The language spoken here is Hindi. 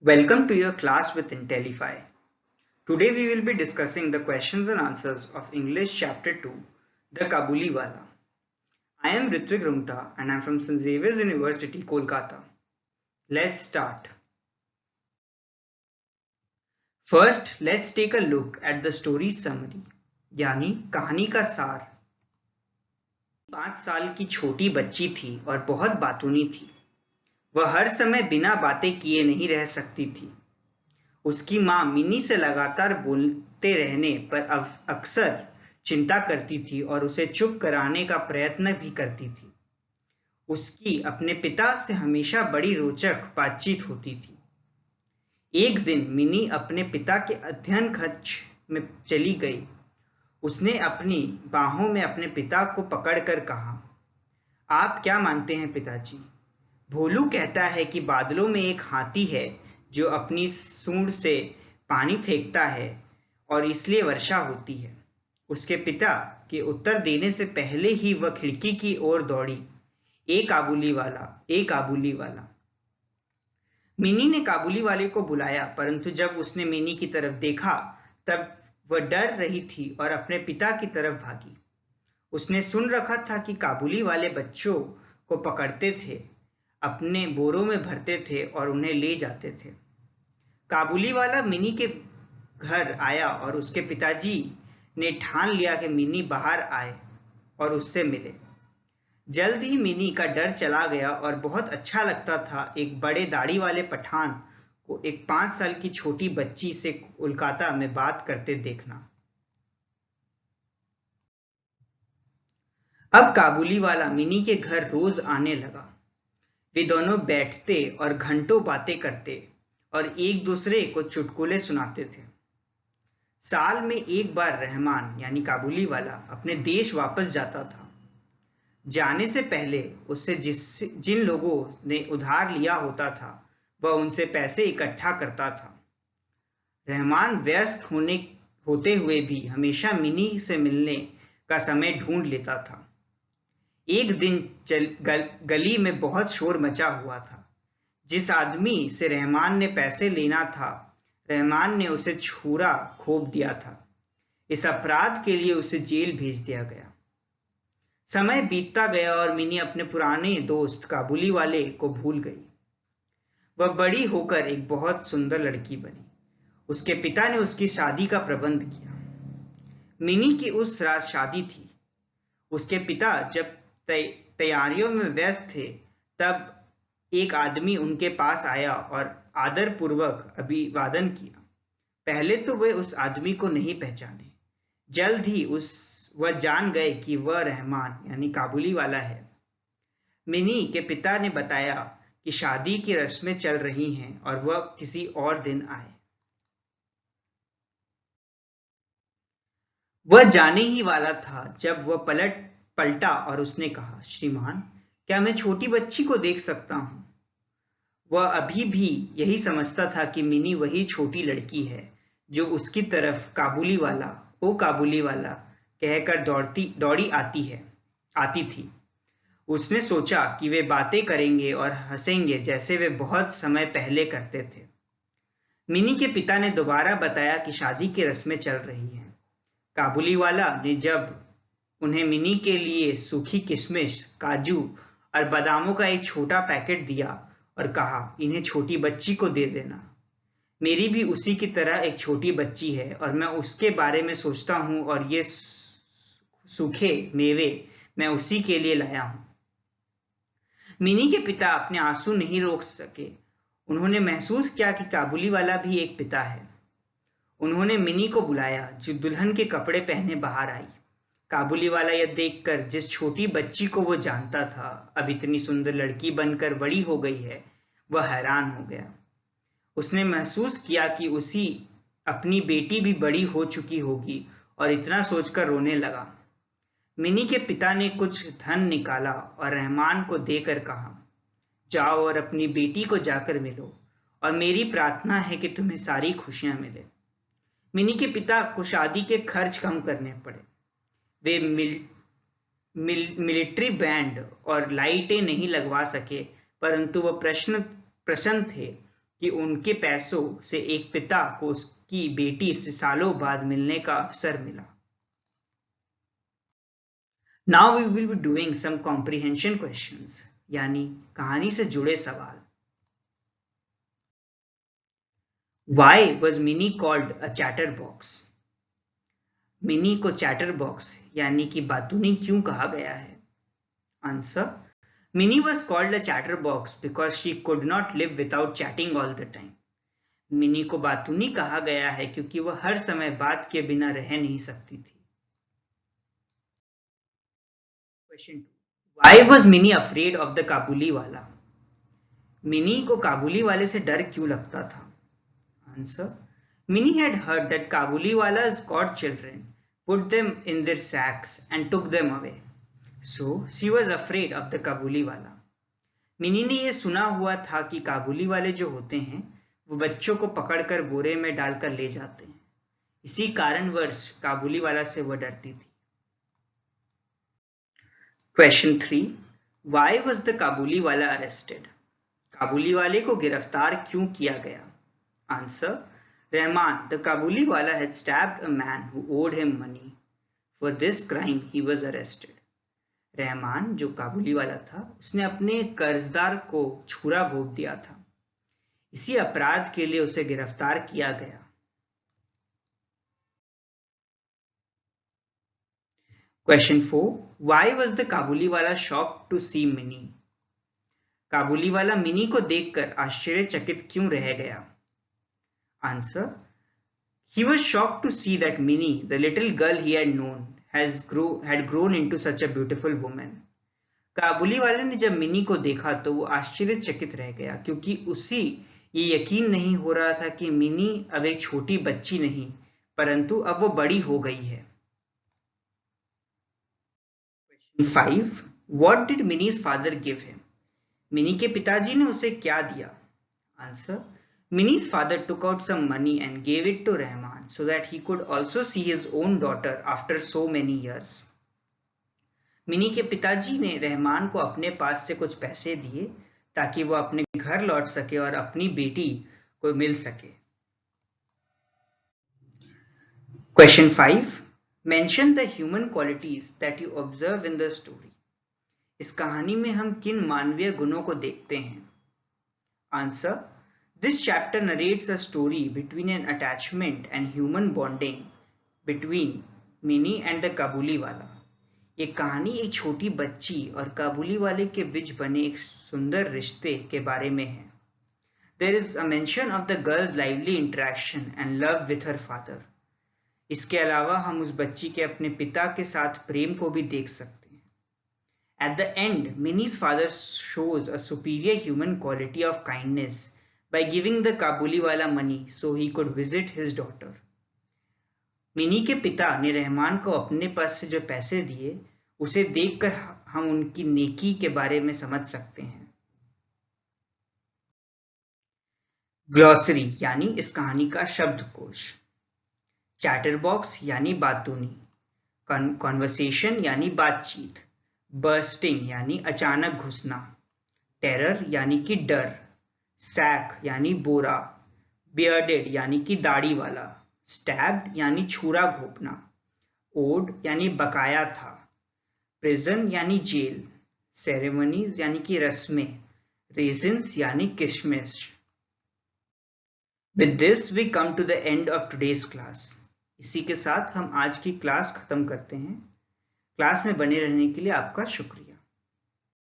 Welcome to your class with Intellify. Today we will be discussing the questions and answers of English Chapter 2, The Kabuli Wala. I am Ritvik Rungta and I am from St. Xavier's University, Kolkata. Let's start. First, let's take a look at the story summary, यानी कहानी का सार। 5 साल की छोटी बच्ची थी और बहुत बातूनी थी। वह हर समय बिना बातें किए नहीं रह सकती थी। उसकी माँ मिनी से लगातार बोलते रहने पर अक्सर चिंता करती थी और उसे चुप कराने का प्रयत्न भी करती थी। उसकी अपने पिता से हमेशा बड़ी रोचक बातचीत होती थी। एक दिन मिनी अपने पिता के अध्ययन कक्ष में चली गई। उसने अपनी बाहों में अपने पिता को पकड़कर कहा, आप क्या मानते हैं पिताजी? भोलू कहता है कि बादलों में एक हाथी है जो अपनी सूंड से पानी फेंकता है और इसलिए वर्षा होती है। उसके पिता के उत्तर देने से पहले ही वह खिड़की की ओर दौड़ी। ए काबुली वाला, ए काबुली वाला। मिनी ने काबुली वाले को बुलाया, परंतु जब उसने मिनी की तरफ देखा तब वह डर रही थी और अपने पिता की तरफ भागी। उसने सुन रखा था कि काबुली वाले बच्चों को पकड़ते थे, अपने बोरों में भरते थे और उन्हें ले जाते थे। काबुली वाला मिनी के घर आया और उसके पिताजी ने ठान लिया कि मिनी बाहर आए और उससे मिले। जल्द ही मिनी का डर चला गया और बहुत अच्छा लगता था एक बड़े दाढ़ी वाले पठान को एक 5 साल की छोटी बच्ची से कोलकाता में बात करते देखना। अब काबुली वाला मिनी के घर रोज आने लगा। वे दोनों बैठते और घंटों बातें करते और एक दूसरे को चुटकुले सुनाते थे। साल में एक बार रहमान यानी काबुली वाला अपने देश वापस जाता था। जाने से पहले उससे जिन लोगों ने उधार लिया होता था वह उनसे पैसे इकट्ठा करता था। रहमान व्यस्त होते हुए भी हमेशा मिनी से मिलने का समय ढूंढ लेता था। एक दिन गली में बहुत शोर मचा हुआ था। जिस आदमी से रहमान ने पैसे लेना था, रहमान ने उसे छुरा घोंप दिया था। इस अपराध के लिए उसे जेल भेज दिया गया। समय बीतता गया और मिनी अपने पुराने दोस्त काबुली वाले को भूल गई। वह बड़ी होकर एक बहुत सुंदर लड़की बनी। उसके पिता ने उसकी शादी का प्रबंध किया। मिनी की उस रात शादी थी। उसके पिता जब तैयारियों में व्यस्त थे तब एक आदमी उनके पास आया और आदरपूर्वक अभिवादन किया। पहले तो वे उस आदमी को नहीं पहचाने। जल्द ही वह जान गए कि वह रहमान यानी काबुली वाला है। मिनी के पिता ने बताया कि शादी की रस्में चल रही हैं और वह किसी और दिन आए। वह जाने ही वाला था जब वह पलटा और उसने कहा, श्रीमान, क्या मैं छोटी बच्ची को देख सकता हूं? वह अभी भी यही समझता था कि मिनी वही छोटी लड़की है जो उसकी तरफ काबुली वाला, ओ काबुली वाला कहकर दौड़ी आती थी। उसने सोचा कि वे बातें करेंगे और हंसेंगे जैसे वे बहुत समय पहले करते थे। मिनी के पिता ने दोबारा बताया कि शादी की रस्में चल रही हैं। काबुली वाला ने जब उन्हें मिनी के लिए सूखी किशमिश, काजू और बादामों का एक छोटा पैकेट दिया और कहा, इन्हें छोटी बच्ची को दे देना। मेरी भी उसी की तरह एक छोटी बच्ची है और मैं उसके बारे में सोचता हूं और ये सूखे मेवे मैं उसी के लिए लाया हूं। मिनी के पिता अपने आंसू नहीं रोक सके। उन्होंने महसूस किया कि काबुली वाला भी एक पिता है। उन्होंने मिनी को बुलाया जो दुल्हन के कपड़े पहने बाहर आई। काबुली वाला यह देखकर जिस छोटी बच्ची को वो जानता था अब इतनी सुंदर लड़की बनकर बड़ी हो गई है, वह हैरान हो गया। उसने महसूस किया कि उसी अपनी बेटी भी बड़ी हो चुकी होगी और इतना सोचकर रोने लगा। मिनी के पिता ने कुछ धन निकाला और रहमान को देकर कहा, जाओ और अपनी बेटी को जाकर मिलो और मेरी प्रार्थना है कि तुम्हें सारी खुशियां मिले। मिनी के पिता को शादी के खर्च कम करने पड़े। वे मिलिट्री बैंड और लाइटें नहीं लगवा सके, परंतु वह प्रसन्न थे कि उनके पैसों से एक पिता को उसकी बेटी से सालों बाद मिलने का अवसर मिला। Now we will be doing some comprehension questions, यानी कहानी से जुड़े सवाल। Why was Minnie called a chatterbox? Mini को चैटरबॉक्स यानी कि बातूनी क्यों कहा गया है? Answer, Minnie was called a chatterbox because she could not live without chatting all the time. Mini को बातूनी कहा गया है क्योंकि वह हर समय बात के बिना रह नहीं सकती थी। Question 2. Why was Minnie afraid of the काबुली वाला? मिनी को काबुली वाले से डर क्यों लगता था? Answer, Minnie had heard that Kabuliwalas caught children, put them in their sacks and took them away. So she was afraid of the Kabuliwala. Mini ने यह सुना हुआ था कि काबुली वाले जो होते हैं वो बच्चों को पकड़कर बोरे में डालकर ले जाते हैं। इसी कारणवश काबुली वाला से वह डरती थी। Question 3. Why was the काबुली वाला arrested? काबुली वाले को गिरफ्तार क्यों किया गया? Answer, Rahman, the Kabuli wala, had stabbed a man who owed him money. For this crime, he was arrested. Rahman जो काबुली वाला था उसने अपने कर्जदार को छुरा घोंप दिया था। इसी अपराध के लिए उसे गिरफ्तार किया गया। Question 4. Why was the काबुली वाला shocked to see Minnie? काबुली वाला मिनी को देखकर आश्चर्यचकित क्यों रह गया? Answer, he was shocked to see that Minnie, the little girl he had known, had grown into such a beautiful woman. काबुली वाले ने जब मिनी को देखा तो वो आश्चर्यचकित रह गया क्योंकि उसी ये यकीन नहीं हो रहा था कि मिनी अब एक छोटी बच्ची नहीं परंतु अब वो बड़ी हो गई है। Question 5. What did Minnie's father give him? Mini के पिताजी ने उसे क्या दिया? Answer, Minnie's father took out some money and gave it to Rahman so that he could also see his own daughter after so many years. Mini के पिताजी ने रहमान को अपने पास से कुछ पैसे दिए ताकि वो अपने घर लौट सके और अपनी बेटी को मिल सके। Question 5. Mention the human qualities that you observe in the story. इस कहानी में हम किन मानवीय गुणों को देखते हैं? Answer, this chapter narrates a story between an attachment and human bonding between Minnie and the काबुली वाला। ये कहानी एक छोटी बच्ची और काबुली वाले के बीच बने एक सुंदर रिश्ते के बारे में है। There is a mention of the girl's lively interaction and love with her father. इसके अलावा हम उस बच्ची के अपने पिता के साथ प्रेम को भी देख सकते हैं। At the end, Minnie's father shows a superior human quality of kindness by giving the Kabuliwala money so he could visit his daughter. Mini के पिता ने रहमान को अपने पास से जो पैसे दिए उसे देखकर हम उनकी नेकी के बारे में समझ सकते हैं। ग्लॉसरी यानी इस कहानी का शब्दकोश। चैटरबॉक्स यानी बातूनी, कॉन्वर्सेशन यानी बातचीत, बर्स्टिंग यानी अचानक घुसना, टेरर यानी कि डर, सैक यानी बोरा, बियर्डेड यानी कि दाढ़ी वाला, स्टैब्ड यानी छुरा घोंपना, ओड यानी बकाया था, प्रिजन यानी जेल, सेरेमनीज यानी कि रस्में, रेजिन्स यानी किशमिश। With this we come to the end of today's class. इसी के साथ हम आज की क्लास खत्म करते हैं। क्लास में बने रहने के लिए आपका शुक्रिया।